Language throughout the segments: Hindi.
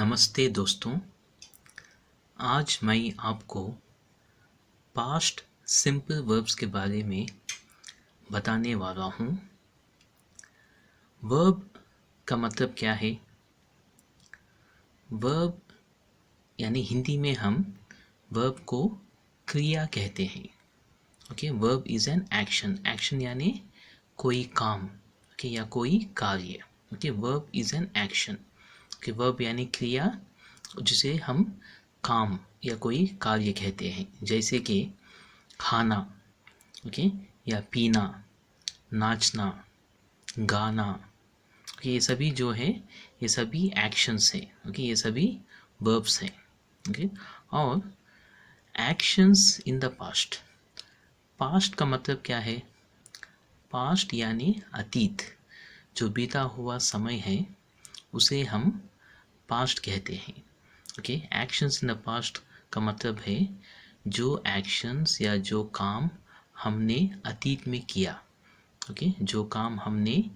नमस्ते दोस्तों। आज मैं आपको पास्ट सिंपल वर्ब्स के बारे में बताने वाला हूँ। वर्ब का मतलब क्या है? वर्ब यानी हिंदी में हम वर्ब को क्रिया कहते हैं। Okay, verb is an action. Action यानी कोई काम, ओके, या कोई कार्य। Okay, verb is an action. Okay, verb यानी क्रिया जिसे हम काम या कोई कार्य कहते हैं, जैसे कि खाना, ओके, या पीना, नाचना, गाना। ओके, ये सभी जो है ये सभी एक्शंस हैं। ओके, ये सभी वर्ब्स हैं। ओके, और actions in the past. Past का मतलब क्या है? पास्ट यानी अतीत, जो बीता हुआ समय है उसे हम पास्ट कहते हैं। Okay, actions in the past का मतलब है जो एक्शंस या जो काम हमने अतीत में किया। ओके, जो काम हमने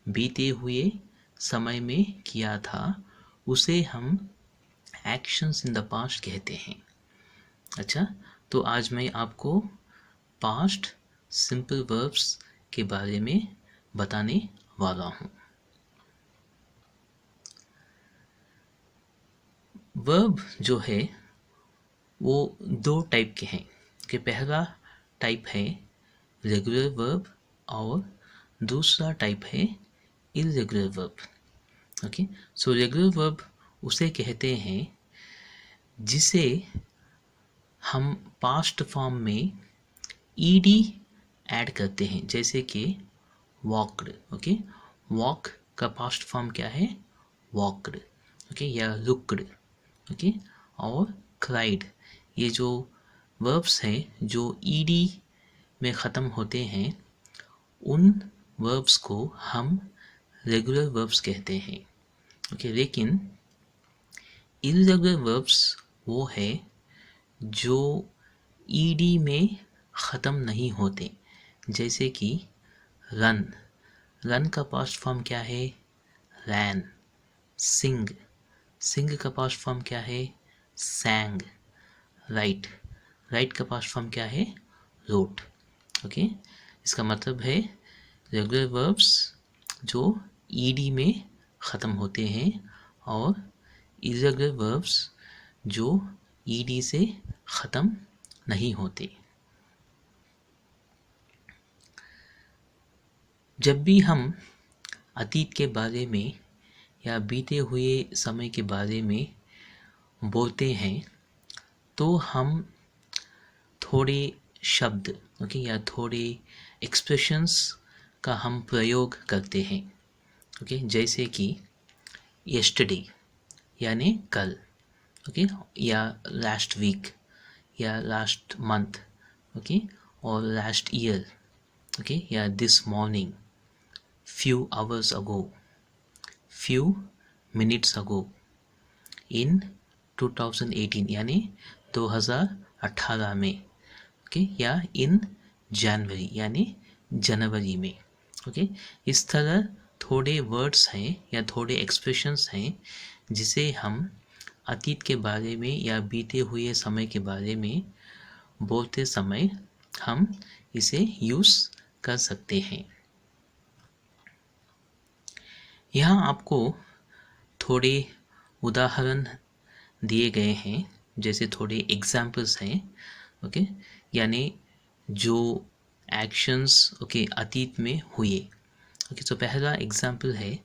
बीते हुए समय में किया था उसे हम एक्शंस इन द पास्ट कहते हैं। अच्छा, तो आज मैं आपको पास्ट सिंपल वर्ब्स के बारे में बताने वाला हूँ। वर्ब जो है वो दो टाइप के हैं। कि पहला टाइप है रेगुलर वर्ब और दूसरा टाइप है irregular verb. Okay, so regular verb उसे कहते हैं जिसे हम पास्ट फॉर्म में ईडी ऐड करते हैं, जैसे कि वॉक्ड। ओके, वॉक का पास्ट फॉर्म क्या है? वॉक्ड। ओके, या लुक्ड। ओके, और क्राइड। ये जो वर्ब्स हैं जो ईडी में ख़त्म होते हैं उन वर्ब्स को हम रेगुलर वर्ब्स कहते हैं। ओके, लेकिन इर्रेगुलर वर्ब्स वो है जो ईडी में ख़त्म नहीं होते, जैसे कि रन। रन का पास्ट फॉर्म क्या है? रैन। सिंग। सिंग का पास्ट फॉर्म क्या है? सैंग। राइट। राइट का पास्ट फॉर्म क्या है? रोट। ओके, इसका मतलब है रेगुलर वर्ब्स जो ईडी में ख़त्म होते हैं और इर्रेगुलर वर्ब्स जो ईडी से ख़त्म नहीं होते। जब भी हम अतीत के बारे में या बीते हुए समय के बारे में बोलते हैं तो हम थोड़े शब्द, ओके, या थोड़े एक्सप्रेशंस का हम प्रयोग करते हैं। ओके, जैसे कि यस्टरडे यानी कल, ओके, या लास्ट वीक, या लास्ट मंथ, ओके, और लास्ट ईयर, ओके, या this morning, few hours ago, few minutes ago, in 2018 यानी 2018 में, ओके, या इन जनवरी यानी जनवरी में। ओके, इस तरह थोड़े वर्ड्स हैं या थोड़े एक्सप्रेशंस हैं जिसे हम अतीत के बारे में या बीते हुए समय के बारे में बोलते समय हम इसे यूज़ कर सकते हैं। यहाँ आपको थोड़े उदाहरण दिए गए हैं, जैसे थोड़े एग्जाम्पल्स हैं। ओके, यानी जो एक्शंस, ओके, अतीत में हुए। ओके, तो पहला एग्जाम्पल है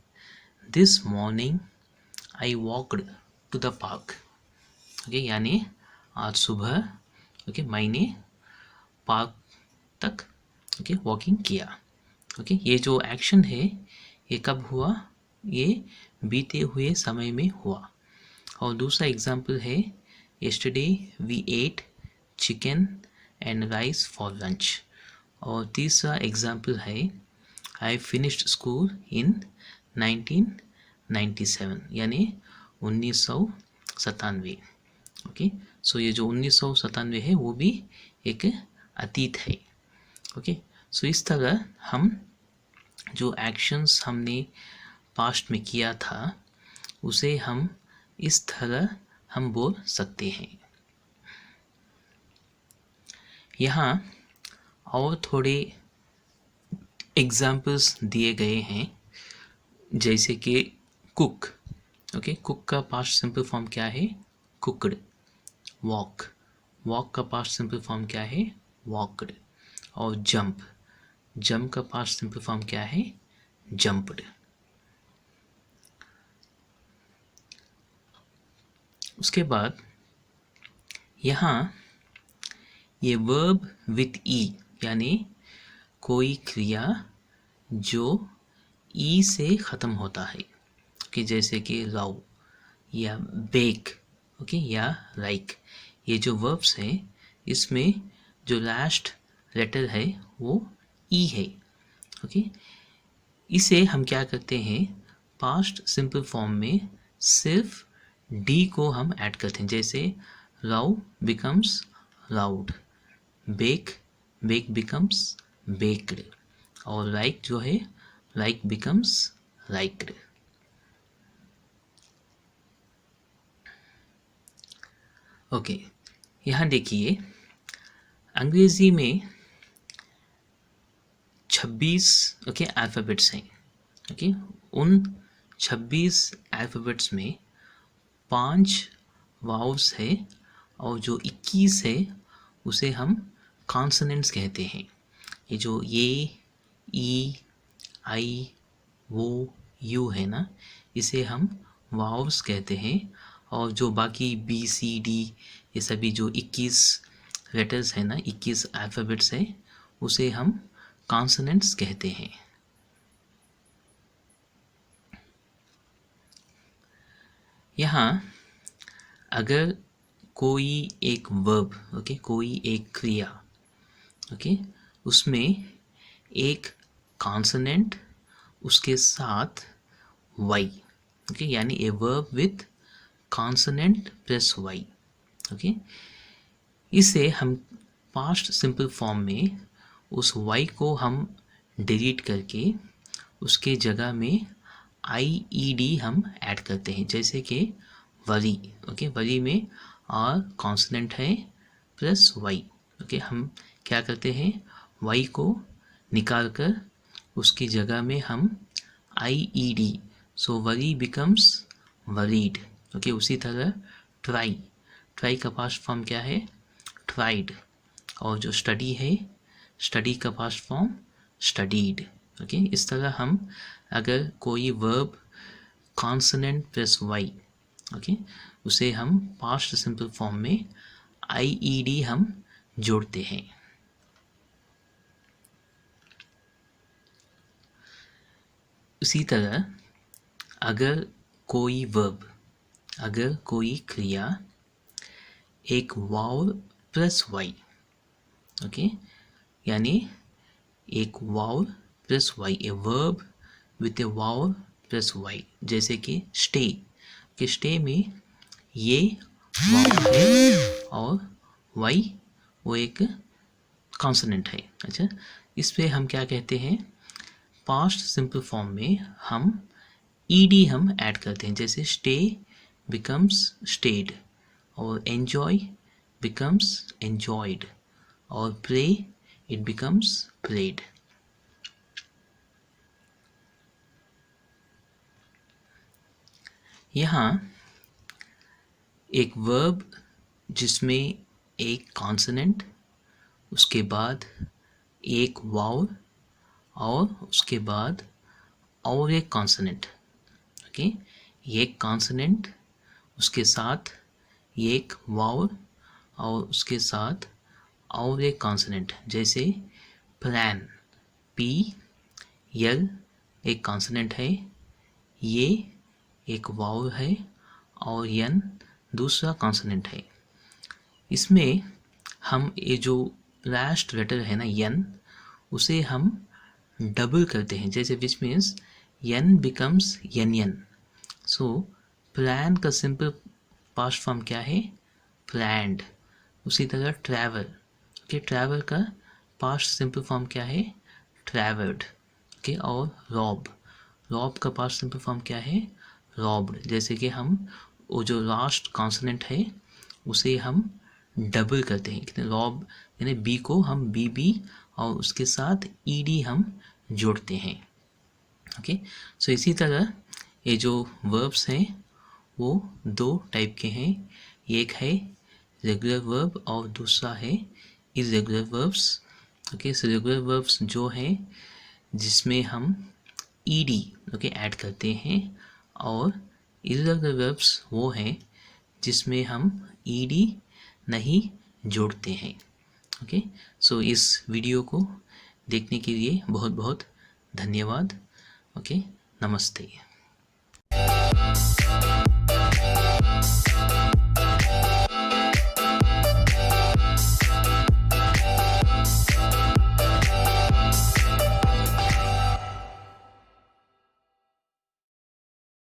this morning I walked to the park. Okay, यानी आज सुबह, ओके, मैंने पार्क तक, ओके, वॉकिंग किया। ओके, ये जो एक्शन है ये कब हुआ? ये बीते हुए समय में हुआ। और दूसरा एग्जाम्पल है yesterday we ate chicken and rice for lunch। और तीसरा एग्जाम्पल है I finished school in 1997 यानी 1997। ओके, सो ये जो 1997 है वो भी एक अतीत है। ओके, सो इस तरह हम जो एक्शंस हमने पास्ट में किया था उसे हम इस तरह हम बोल सकते हैं। यहाँ और थोड़े एग्जाम्पल्स दिए गए हैं, जैसे कि कुक। ओके, कुक का पास्ट सिंपल फॉर्म क्या है? कुकड। वॉक, वॉक का पास्ट सिंपल फॉर्म क्या है? वॉकड। और जंप, जंप का पास्ट सिंपल फॉर्म क्या है? जंप्ड। उसके बाद यहाँ ये वर्ब विथ ई, यानी कोई क्रिया जो ई से ख़त्म होता है, कि जैसे कि राव या बेक, ओके, या लाइक। ये जो वर्ब्स हैं इसमें जो लास्ट लेटर है वो ई है। ओके, इसे हम क्या करते हैं, पास्ट सिंपल फॉर्म में सिर्फ डी को हम ऐड करते हैं, जैसे row becomes rowed, bake, bake becomes baked, और लाइक जो है लाइक बिकम्स लाइक्ड। ओके, यहाँ देखिए अंग्रेजी में 26 ओके अल्फ़ाबेट्स हैं। ओके, उन 26 अल्फ़ाबेट्स में 5 वावल्स है और जो 21 है उसे हम कॉन्सोनेंट्स कहते हैं। ये जो ये, ई, आई, वो, यू है ना, इसे हम वावल्स कहते हैं। और जो बाकी बी सी डी ये सभी जो 21 लेटर्स है ना, 21 अल्फ़ाबेट्स है, उसे हम कॉन्सोनेंट्स कहते हैं। यहाँ अगर कोई एक वर्ब, ओके, कोई एक क्रिया, ओके, उसमें एक कॉन्सोनेंट उसके साथ वाई, ओके, यानी a verb with consonant plus Y, okay, इसे हम पास्ट सिंपल फॉर्म में उस वाई को हम डिलीट करके उसके जगह में आई ई डी हम ऐड करते हैं, जैसे कि वरी। ओके, वरी में आर कॉन्सोनेंट है प्लस वाई। ओके, हम क्या करते हैं, वाई को निकाल कर उसकी जगह में हम I E D, so worry becomes worried. Okay, उसी तरह ट्राई, ट्राई का पास्ट फॉर्म क्या है? ट्राइड। और जो स्टडी है, स्टडी का पास्ट फॉर्म स्टडीड। ओके, इस तरह हम अगर कोई verb consonant plus Y, okay, उसे हम पास्ट सिंपल फॉर्म में आई ई डी हम जोड़ते हैं। उसी तरह अगर कोई वर्ब, अगर कोई क्रिया एक वावल प्लस वाई, ओके, यानी एक vowel plus Y, a verb with a vowel plus Y, जैसे कि स्टे, कि स्टे में ये वावल है और वाई वो एक कॉन्सोनेंट है। अच्छा, इस पे हम क्या कहते हैं, पास्ट सिंपल फॉर्म में हम ईडी हम ऐड करते हैं, जैसे स्टे बिकम्स स्टेड, और एन्जॉय बिकम्स एन्जॉयड, और प्ले इट बिकम्स प्लेड। यहाँ एक वर्ब जिसमें एक कॉन्सोनेंट, उसके बाद एक वावल और उसके बाद और एक कॉन्सोनेंट, ओके, एक कॉन्सोनेंट उसके साथ एक वावल और उसके साथ और एक कॉन्सोनेंट, जैसे प्लान, पी यल एक कॉन्सोनेंट है, ये एक वावल है और यन दूसरा कॉन्सोनेंट है। इसमें हम ये जो लास्ट लेटर है ना यन, उसे हम डबल करते हैं, जैसे which means N becomes N N. So plan का सिंपल पास्ट फॉर्म क्या है? प्लैंड। उसी तरह ट्रैवल, ओके, ट्रैवल का पास्ट सिंपल फॉर्म क्या है? ट्रैवल्ड। ओके, और रॉब, रॉब का पास्ट सिंपल फॉर्म क्या है? रॉब्ड। जैसे कि हम वो जो लास्ट कॉन्सोनेंट है उसे हम डबल करते हैं, रॉब यानी बी को हम बी बी और उसके साथ ईडी हम जोड़ते हैं। ओके, सो इसी तरह ये जो वर्ब्स हैं वो दो टाइप के हैं, एक है रेगुलर वर्ब और दूसरा है irregular verbs. Okay, so regular verbs जो हैं जिसमें हम ईडी ओके ऐड करते हैं, और इरेगुलर वर्ब्स वो हैं जिसमें हम ईडी नहीं जोड़ते हैं। ओके, सो इस वीडियो को देखने के लिए बहुत बहुत धन्यवाद। ओके, नमस्ते।